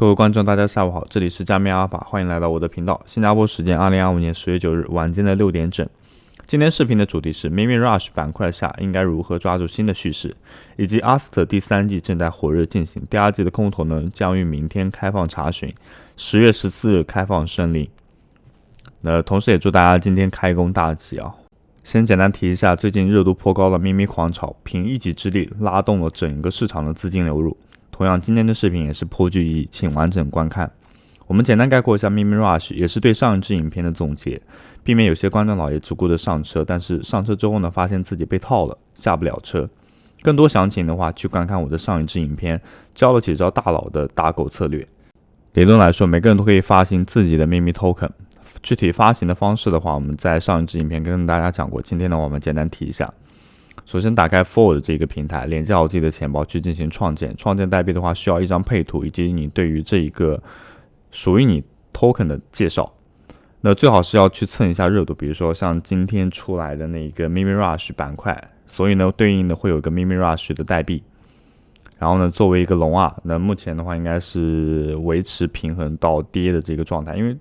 各位观众，大家下午好，这里是加密阿尔法，欢迎来到我的频道。新加坡时间2025年10月9日晚间的6点整。今天视频的主题是 Mimi Rush 板块下应该如何抓住新的叙事，以及 Aster 第3季正在火热进行，第2季的空投呢将于明天开放查询，10月14日开放申领。同时也祝大家今天开工大吉啊！先简单提一下，最近热度颇高的咪咪狂潮，凭一己之力拉动了整个市场的资金流入。同样，今天的视频也是颇具意义，请完整观看。我们简单概括一下 Mimi Rush， 也是对上一支影片的总结，避免有些观众老爷只顾着上车，但是上车之后呢，发现自己被套了，下不了车。更多详情的话，去观看我的上一支影片，教了几招大佬的打狗策略。理论来说，每个人都可以发行自己的 Mimi Token。具体发行的方式的话，我们在上一支影片跟大家讲过，今天呢我们简单提一下。首先打开 Forward 这个平台，连接好自己的钱包去进行创建。创建代币的话，需要一张配图以及你对于这一个属于你 Token 的介绍。那最好是要去蹭一下热度，比如说像今天出来的那个 Mimi Rush 板块，所以呢对应的会有一个 Mimi Rush 的代币。然后呢，作为一个龙啊，那目前的话应该是维持平衡到跌的这个状态，因为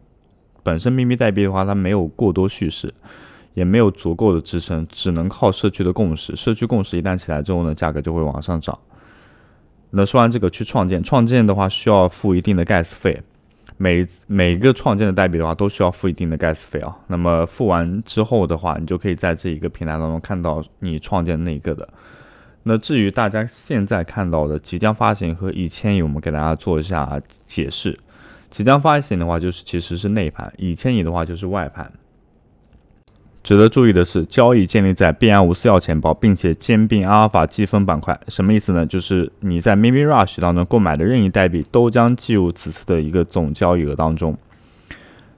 本身咪咪代币的话，它没有过多叙事，也没有足够的支撑，只能靠社区的共识。社区共识一旦起来之后呢，价格就会往上涨。那说完这个，去创建的话需要付一定的 gas 费，每个创建的代币的话都需要付一定的 gas 费啊。那么付完之后的话，你就可以在这一个平台当中看到你创建的那一个的。那至于大家现在看到的即将发行和1000亿，我们给大家做一下解释。即将发行的话，其实是内盘；1000亿的话就是外盘。值得注意的是，交易建立在币安541钱包，并且兼并阿尔法积分板块。什么意思呢？就是你在 Mimi Rush 当中购买的任意代币都将计入此次的一个总交易额当中。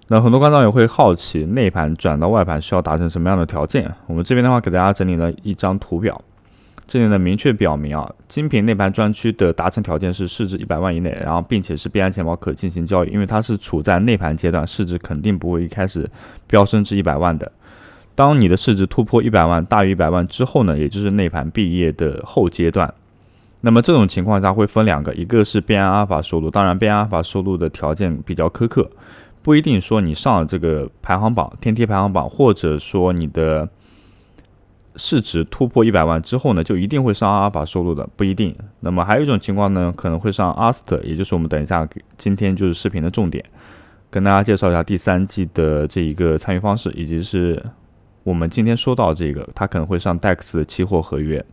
那很多观众也会好奇，内盘转到外盘需要达成什么样的条件？我们这边的话给大家整理了一张图表。这里呢明确表明啊，精品内盘专区的达成条件是市值100万以内，然后并且是币安钱包可进行交易，因为它是处在内盘阶段，市值肯定不会一开始飙升至100万的。当你的市值突破100万，大于100万之后呢，也就是内盘毕业的后阶段。那么这种情况下会分两个，一个是币安阿尔法收录，当然币安阿尔法收录的条件比较苛刻，不一定说你上了这个排行榜天梯排行榜，或者说你的市值突破100万之后呢，就一定会上阿尔法收录的，不一定。那么还有一种情况呢，可能会上 Aster， 也就是我们等一下今天就是视频的重点，跟大家介绍一下第3季的这一个参与方式，以及是我们今天说到这个，它可能会上 DEX 的期货合约。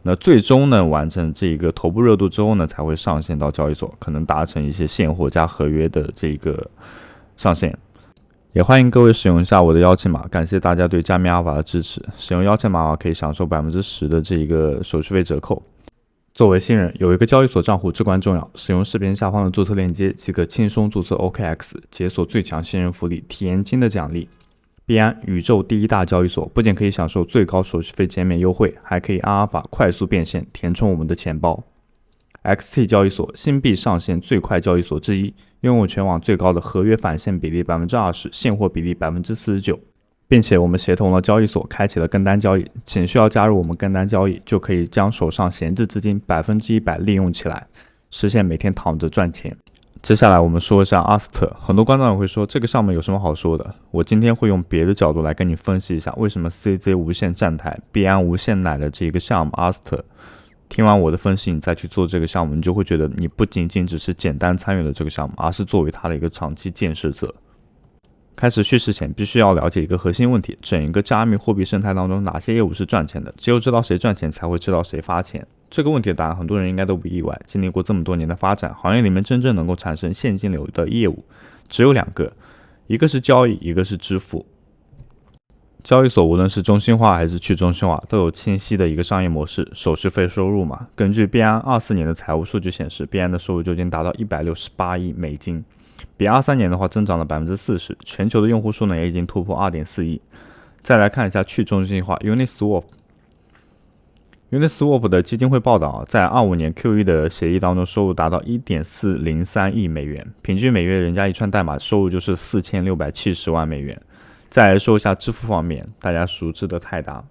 那最终呢，完成这一个头部热度之后呢，才会上线到交易所，可能达成一些现货加合约的这个上线。也欢迎各位使用一下我的邀请码，感谢大家对加密阿尔法的支持。使用邀请码可以享受10%的这一个手续费折扣。作为新人，有一个交易所账户至关重要，使用视频下方的注册链接即可轻松注册 OKX， 解锁最强新人福利体验金的奖励。币安宇宙第1大交易所不仅可以享受最高手续费减免优惠，还可以阿尔法快速变现，填充我们的钱包。XT 交易所新币上线最快交易所之一，拥有全网最高的合约返现比例 20%， 现货比例 49%， 并且我们协同了交易所开启了跟单交易，仅需要加入我们跟单交易，就可以将手上闲置资金100%利用起来，实现每天躺着赚钱。接下来我们说一下 Aster， 很多观众也会说这个项目有什么好说的，我今天会用别的角度来跟你分析一下为什么 CZ 无限站台币安无限奶的这个项目 Aster，听完我的分析，你再去做这个项目，你就会觉得你不仅仅只是简单参与了这个项目，而是作为它的一个长期建设者。开始叙事前，必须要了解一个核心问题：整一个加密货币生态当中，哪些业务是赚钱的？只有知道谁赚钱，才会知道谁发钱。这个问题的答案，很多人应该都不意外。经历过这么多年的发展，行业里面真正能够产生现金流的业务只有2个，一个是交易，一个是支付。交易所无论是中心化还是去中心化，都有清晰的一个商业模式，手续费收入嘛。根据币安24年的财务数据显示，币安的收入就已经达到168亿美金，比23年的话增长了 40%， 全球的用户数呢也已经突破 2.4 亿。再来看一下去中心化 Uniswap 的基金会报道，在25年 Q1 的协议当中，收入达到 1.403 亿美元，平均每月人家一串代码收入就是4670万美元。再来说一下支付方面，大家熟知的泰达。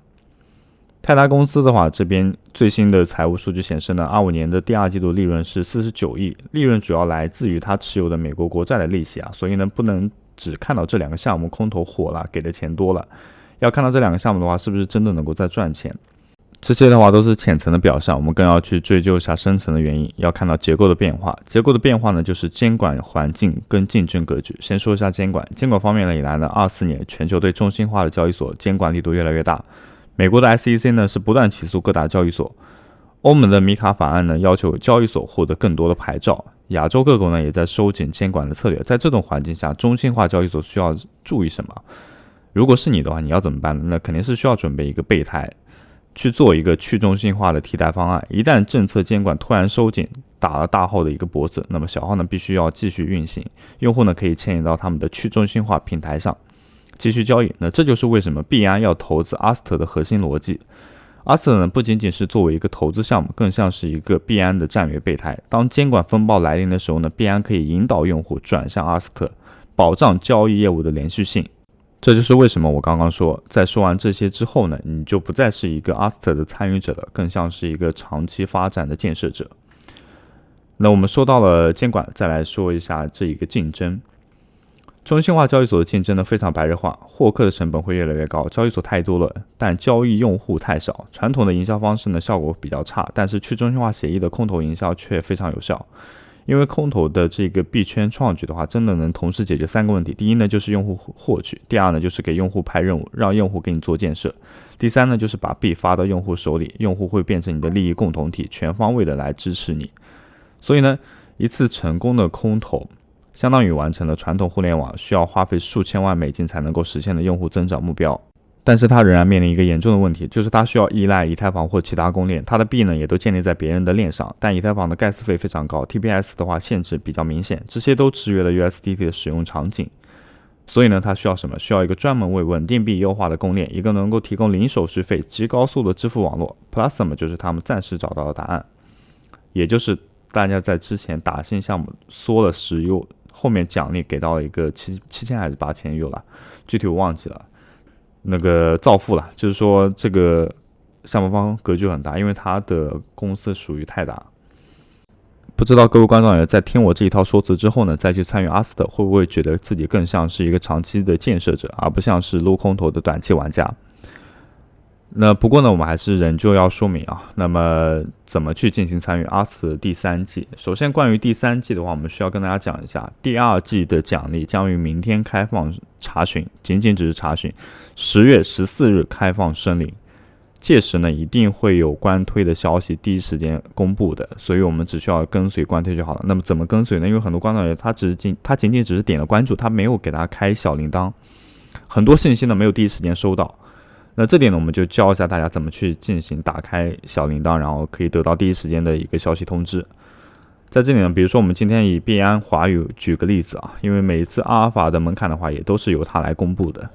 泰达公司的话，这边最新的财务数据显示呢，25年的第二季度利润是49亿，利润主要来自于它持有的美国国债的利息啊，所以呢，不能只看到这两个项目空头火了，给的钱多了，要看到这两个项目的话，是不是真的能够再赚钱。这些的话都是浅层的表象，我们更要去追究一下深层的原因，要看到结构的变化。结构的变化呢，就是监管环境跟竞争格局。先说一下监管，监管方面呢，以来呢，24年全球对中心化的交易所监管力度越来越大。美国的 SEC 呢是不断起诉各大交易所，欧盟的米卡法案呢要求交易所获得更多的牌照，亚洲各国呢也在收紧监管的策略。在这种环境下，中心化交易所需要注意什么？如果是你的话，你要怎么办呢？那肯定是需要准备一个备胎，去做一个去中心化的替代方案。一旦政策监管突然收紧，打了大号的一个脖子，那么小号呢必须要继续运行，用户呢可以迁移到他们的去中心化平台上继续交易。那这就是为什么币安要投资 Aster 的核心逻辑。Aster 呢不仅仅是作为一个投资项目，更像是一个币安的战略备胎。当监管风暴来临的时候呢，币安可以引导用户转向 Aster， 保障交易业务的连续性。这就是为什么我刚刚说，在说完这些之后呢，你就不再是一个 Aster 的参与者了，更像是一个长期发展的建设者。那我们说到了监管，再来说一下这一个竞争。中心化交易所的竞争呢非常白热化，获客的成本会越来越高，交易所太多了，但交易用户太少。传统的营销方式呢效果比较差，但是去中心化协议的空投营销却非常有效。因为空投的这个币圈创举的话，真的能同时解决3个问题。第一呢就是用户获取，第二呢就是给用户派任务，让用户给你做建设，第三呢就是把币发到用户手里，用户会变成你的利益共同体，全方位的来支持你。所以呢，一次成功的空投相当于完成了传统互联网需要花费数千万美金才能够实现的用户增长目标。但是它仍然面临一个严重的问题，就是它需要依赖以太坊或其他公链，它的币呢也都建立在别人的链上，但以太坊的盖斯费非常高， TPS 的话限制比较明显，这些都制约了 USDT 的使用场景。所以呢，它需要什么？需要一个专门为稳定币优化的公链，一个能够提供零手续费、极高速的支付网络。Plusm 就是他们暂时找到的答案，也就是大家在之前打新项目缩了10U，后面奖励给到了一个7000还是8000U了，具体我忘记了。那个造富了，就是说这个项目方格局很大，因为他的公司属于泰达。不知道各位观众也在听我这一套说辞之后呢，再去参与 Aster， 会不会觉得自己更像是一个长期的建设者，而不像是撸空头的短期玩家？那不过呢，我们还是仍旧要说明啊，那么怎么去进行参与 Aster 的第3季？首先，关于第3季的话，我们需要跟大家讲一下，第2季的奖励将于明天开放查询，仅仅只是查询，10月14日开放申领，届时呢一定会有官推的消息第一时间公布的，所以我们只需要跟随官推就好了。那么怎么跟随呢？因为很多观众他仅仅只是点了关注，他没有给他开小铃铛，很多信息呢没有第一时间收到。那这点呢，我们就教一下大家怎么去进行打开小铃铛，然后可以得到第一时间的一个消息通知。在这里呢，比如说我们今天以币安华语举个例子啊，因为每一次阿尔法的门槛的话，也都是由它来公布的。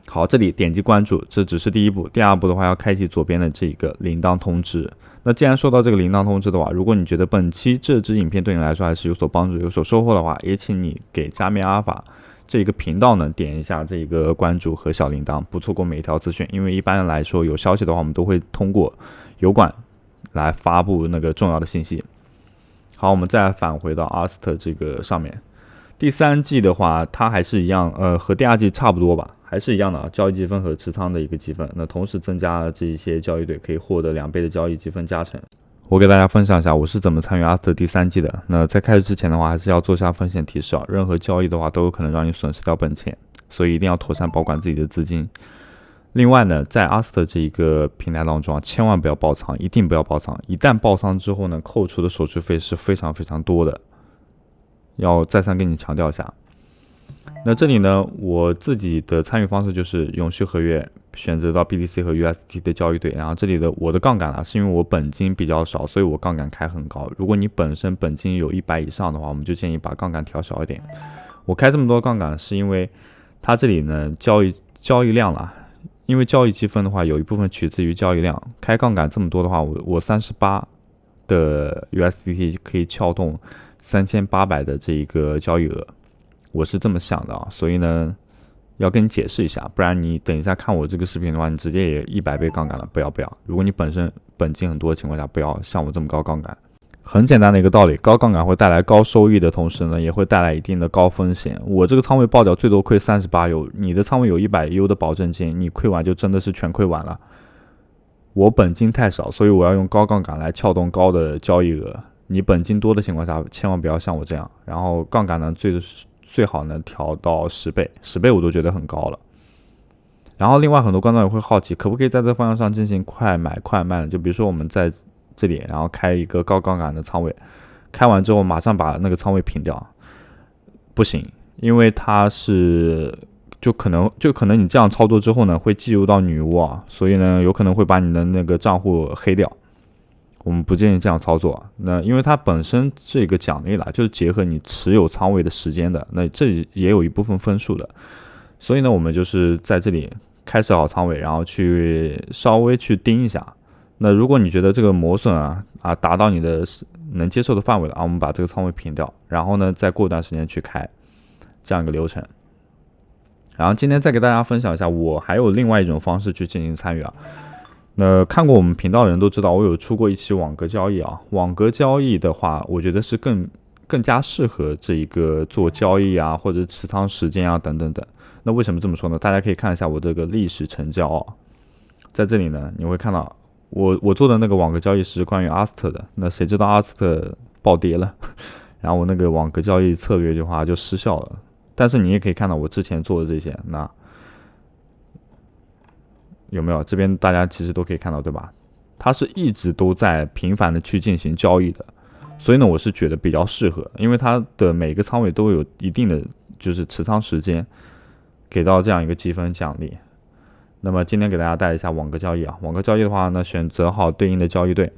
好，这里点击关注，这只是第一步。第2步的话，要开启左边的这个铃铛通知。那既然说到这个铃铛通知的话，如果你觉得本期这支影片对你来说还是有所帮助、有所收获的话，也请你给加密阿尔法这个频道呢点一下这个关注和小铃铛，不错过每一条资讯。因为一般来说有消息的话，我们都会通过油管来发布那个重要的信息。好，我们再返回到 Aster 这个上面。第3季的话，它还是一样，和第2季差不多吧，还是一样的啊，交易积分和持仓的一个积分。那同时增加了这一些交易对可以获得2倍的交易积分加成。我给大家分享一下我是怎么参与 Aster 第3季的。那在开始之前的话，还是要做下风险提示啊，任何交易的话都有可能让你损失掉本钱，所以一定要妥善保管自己的资金。另外呢，在 Aster 这一个平台当中啊，千万不要爆仓，一定不要爆仓。一旦爆仓之后呢，扣除的手续费是非常非常多的，要再三跟你强调一下。那这里呢，我自己的参与方式就是永续合约，选择到 BTC 和 USDT 的交易对。然后这里的我的杠杆啊，是因为我本金比较少，所以我杠杆开很高。如果你本身本金有100以上的话，我们就建议把杠杆调小一点。我开这么多杠杆是因为它这里呢交易量啦，因为交易积分的话有一部分取自于交易量，开杠杆这么多的话，我38的 USDT 可以撬动3800的这一个交易额。我是这么想的啊，所以呢，要跟你解释一下，不然你等一下看我这个视频的话，你直接也100倍杠杆了，不要。如果你本身本金很多的情况下，不要像我这么高杠杆。很简单的一个道理，高杠杆会带来高收益的同时呢，也会带来一定的高风险。我这个仓位爆掉最多亏38U，你的仓位有100U的保证金，你亏完就真的是全亏完了。我本金太少，所以我要用高杠杆来撬动高的交易额。你本金多的情况下，千万不要像我这样。然后杠杆呢，最好能调到10倍，10倍我都觉得很高了。然后另外很多观众也会好奇，可不可以在这方向上进行快买快卖呢？就比如说我们在这里，然后开一个高杠杆的仓位，开完之后马上把那个仓位平掉，不行，因为它是就可能你这样操作之后呢，会计入到女巫啊，所以呢有可能会把你的那个账户黑掉。我们不建议这样操作，那因为它本身这个奖励啦，就是结合你持有仓位的时间的，那这也有一部分分数的，所以呢我们就是在这里开设好仓位，然后去稍微去盯一下。那如果你觉得这个磨损达到你的能接受的范围了我们把这个仓位平掉，然后呢再过段时间去开，这样一个流程。然后今天再给大家分享一下，我还有另外一种方式去进行参与那看过我们频道的人都知道，我有出过一期网格交易网格交易的话，我觉得是更加适合这一个做交易或者持仓时间等等等。那为什么这么说呢？大家可以看一下我这个历史成交在这里呢，你会看到我做的那个网格交易是关于阿斯特的，那谁知道阿斯特暴跌了，然后我那个网格交易策略的话就失效了。但是你也可以看到我之前做的这些，那有没有？这边大家其实都可以看到，对吧？它是一直都在频繁的去进行交易的，所以呢，我是觉得比较适合，因为它的每个仓位都有一定的就是持仓时间，给到这样一个积分奖励。那么今天给大家带一下网格交易网格交易的话呢，选择好对应的交易对。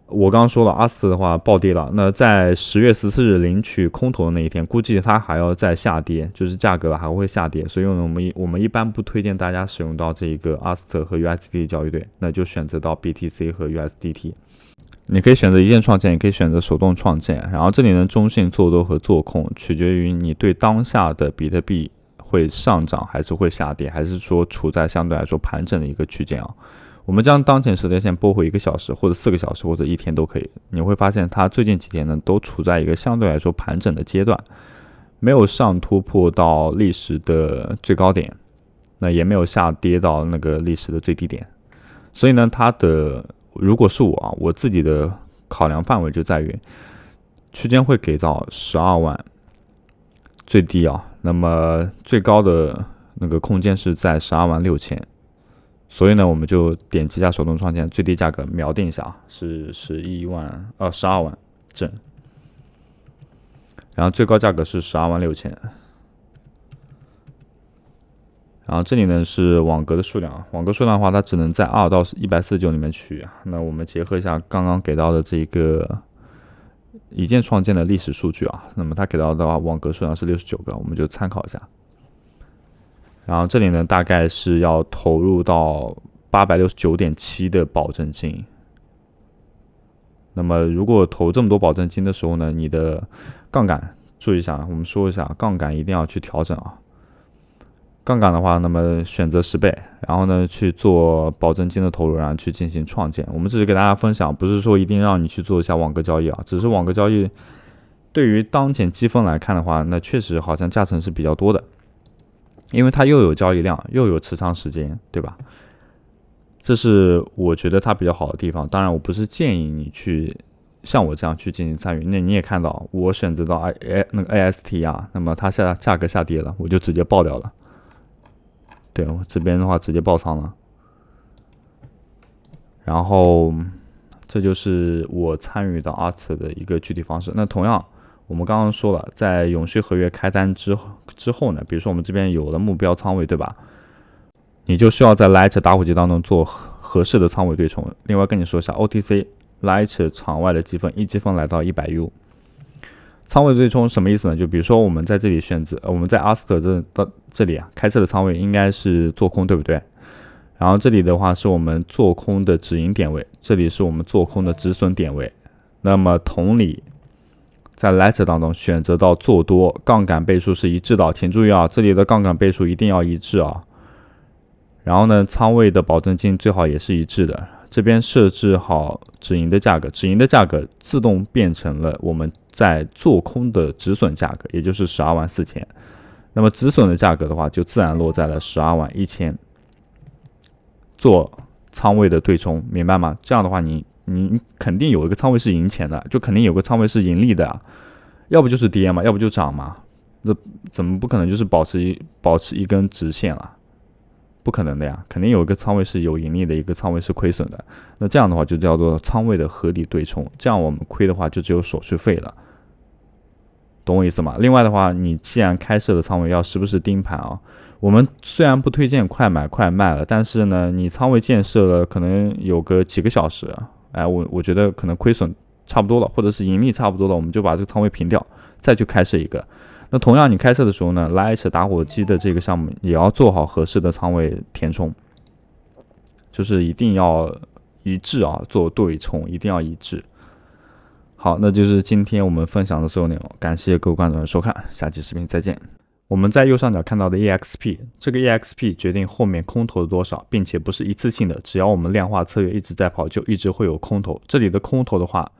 我刚刚说了，阿斯的话暴跌了，那在10月14日领取空头的那一天，估计它还要再下跌，就是价格还会下跌，所以呢，我们一般不推荐大家使用到这个阿斯特和 USDT 交易对，那就选择到 BTC 和 USDT。你可以选择一键创建，也可以选择手动创建。然后这里呢，中性做多和做空取决于你对当下的比特币会上涨还是会下跌，还是说处在相对来说盘整的一个区间我们将当前时间线拨回1个小时，或者4个小时，或者1天都可以。你会发现它最近几天呢，都处在一个相对来说盘整的阶段，没有上突破到历史的最高点，那也没有下跌到那个历史的最低点。所以呢，如果是我自己的考量范围就在于区间会给到12万，最低那么最高的那个空间是在12万6千。所以呢，我们就点击一下手动创建，最低价格瞄定一下是12万整，然后最高价格是12万6千。然后这里呢是网格的数量，网格数量的话，它只能在2到149里面取。那我们结合一下刚刚给到的这个一键创建的历史数据那么它给到的话，网格数量是69个，我们就参考一下。然后这里呢，大概是要投入到869.7的保证金。那么如果投这么多保证金的时候呢，你的杠杆注意一下，我们说一下，杠杆一定要去调整杠杆的话，那么选择10倍，然后呢去做保证金的投入，然后去进行创建。我们只是给大家分享，不是说一定让你去做一下网格交易只是网格交易对于当前积分来看的话，那确实好像加成是比较多的。因为它又有交易量，又有持仓时间，对吧？这是我觉得它比较好的地方。当然，我不是建议你去像我这样去进行参与。那你也看到，我选择到那个 AST 那么它价格下跌了，我就直接爆掉了。对，我这边的话直接爆仓了。然后这就是我参与到 ART 的一个具体方式。那同样，我们刚刚说了，在永续合约开单之后呢，比如说我们这边有了目标仓位，对吧？你就需要在 Ledger 打火机当中做合适的仓位对冲。另外跟你说一下 OTC Ledger 场外的积分，1积分来到100U。仓位对冲什么意思呢？就比如说我们在这里选择，我们在 AST 这里开设的仓位应该是做空，对不对？然后这里的话是我们做空的止盈点位，这里是我们做空的止损点位。那么同理，在 Ledger 当中选择到做多，杠杆倍数是一致的，请注意啊，这里的杠杆倍数一定要一致啊。然后呢，仓位的保证金最好也是一致的。这边设置好止盈的价格，止盈的价格自动变成了我们在做空的止损价格，也就是124000。那么止损的价格的话，就自然落在了121000。做仓位的对冲，明白吗？这样的话你肯定有一个仓位是赢钱的，就肯定有个仓位是盈利的，要不就是跌嘛，要不就涨嘛，这怎么不可能就是保持一根直线了？不可能的呀，肯定有一个仓位是有盈利的，一个仓位是亏损的。那这样的话就叫做仓位的合理对冲，这样我们亏的话就只有手续费了，懂我意思吗？另外的话，你既然开设的仓位要时不时盯盘啊。我们虽然不推荐快买快卖了，但是呢，你仓位建设了可能有个几个小时，我觉得可能亏损差不多了，或者是盈利差不多了，我们就把这个仓位平掉，再去开设一个。那同样你开设的时候呢，Ledger 打火机的这个项目也要做好合适的仓位填充，就是一定要一致啊，做对冲一定要一致。好，那就是今天我们分享的所有内容，感谢各位观众的收看，下期视频再见。我们在右上角看到的 EXP， 这个 EXP 决定后面空头的多少，并且不是一次性的，只要我们量化策略一直在跑，就一直会有空头。这里的空头的话，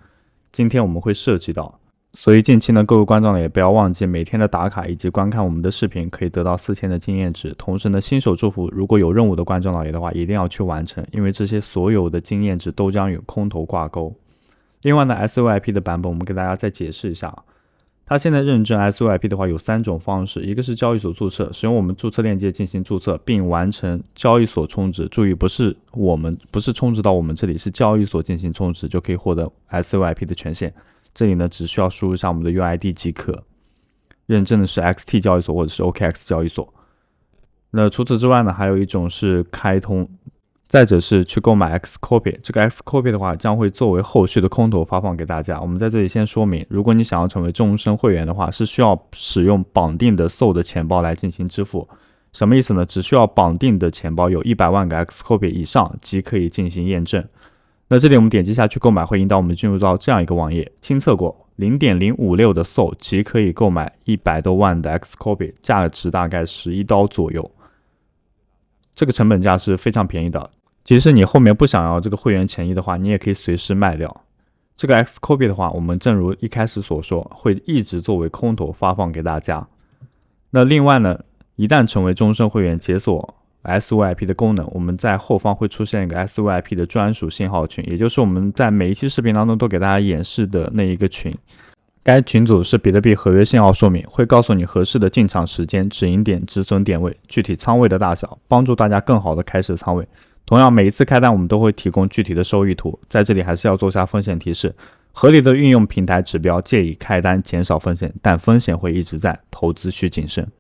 今天我们会涉及到，所以近期呢，各位观众呢也不要忘记每天的打卡以及观看我们的视频，可以得到4000的经验值。同时呢，新手祝福如果有任务的观众老爷的话，一定要去完成，因为这些所有的经验值都将与空头挂钩。另外呢 ，SOIP 的版本我们给大家再解释一下。它现在认证 SOIP 的话有3种方式，一个是交易所注册，使用我们注册链接进行注册，并完成交易所充值。注意，不是充值到我们这里，是交易所进行充值就可以获得 SOIP 的权限。这里呢，只需要输入一下我们的 UID 即可。认证的是 XT 交易所或者是 OKX 交易所。那除此之外呢，还有一种是开通。再者是去购买 Xcopy， 这个 Xcopy 的话将会作为后续的空头发放给大家。我们在这里先说明，如果你想要成为终身会员的话，是需要使用绑定的 SOL 的钱包来进行支付。什么意思呢？只需要绑定的钱包有100万个 Xcopy 以上即可以进行验证。那这里我们点击下去购买，会引导我们进入到这样一个网页，亲测过 0.056 的 SOL 即可以购买100多万的 Xcopy， 价值大概11刀左右。这个成本价是非常便宜的，即使你后面不想要这个会员权益的话，你也可以随时卖掉。这个 Xcopy 的话，我们正如一开始所说，会一直作为空头发放给大家。那另外呢，一旦成为终身会员解锁 SOIP 的功能，我们在后方会出现一个 SOIP 的专属信号群，也就是我们在每一期视频当中都给大家演示的那一个群。该群组是比特币合约信号说明，会告诉你合适的进场时间、止盈点、止损点位、具体仓位的大小，帮助大家更好的开设仓位。同样，每一次开单我们都会提供具体的收益图，在这里还是要做下风险提示，合理的运用平台指标，借以开单减少风险，但风险会一直在，投资需谨慎。